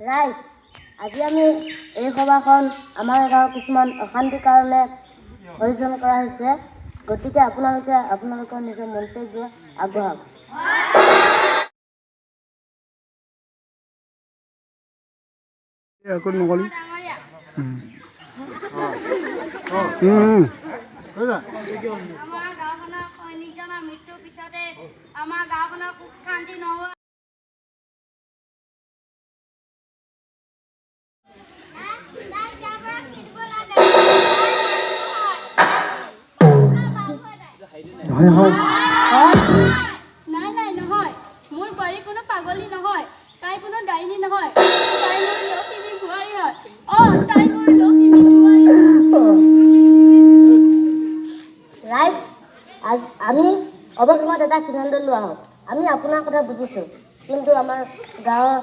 ৰাইজ, আজি আমি এই সভাখন আমাৰ গাঁৱৰ কিছুমান অশান্তিৰ কাৰণে আয়োজন কৰা হৈছে। গতিকে আপোনালোকৰ নিজৰ মন্তব্য আগবঢ়াওক। আমাৰ গাঁওখনৰ সুখ শান্তি নহয়। নাই নাই নহয়, মোৰ বোৱাৰী কোনো পাগলী নহয়, তাই কোনো ডাইনী নহয়, তাই মোৰ লখিমী বোৱাৰী হয়। তাই মোৰ লখিমী বোৱাৰী। ৰাইজ, আমি অৱশেষত এটা সিদ্ধান্ত লোৱা হওক। আমি আপোনাৰ কথা বুজিছোঁ, কিন্তু আমাৰ গাঁৱৰ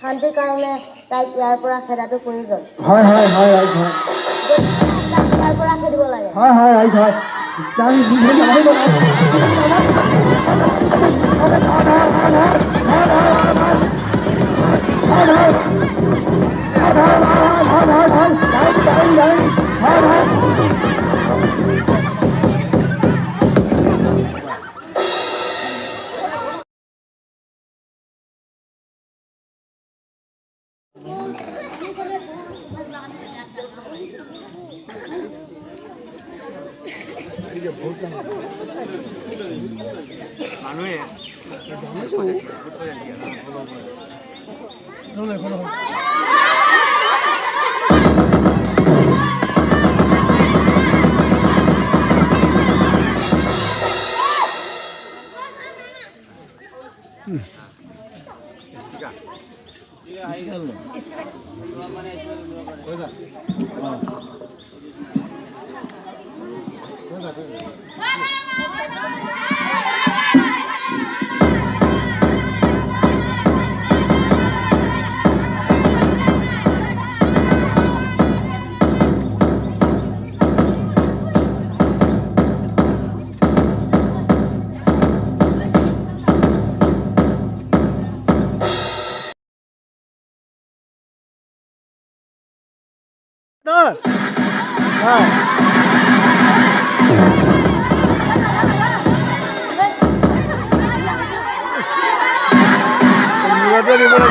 শান্তিৰ কাৰণে তাইক ইয়াৰ পৰা খেদাটো প্ৰয়োজন। ইয়াৰ পৰা খেদিব লাগে। দিব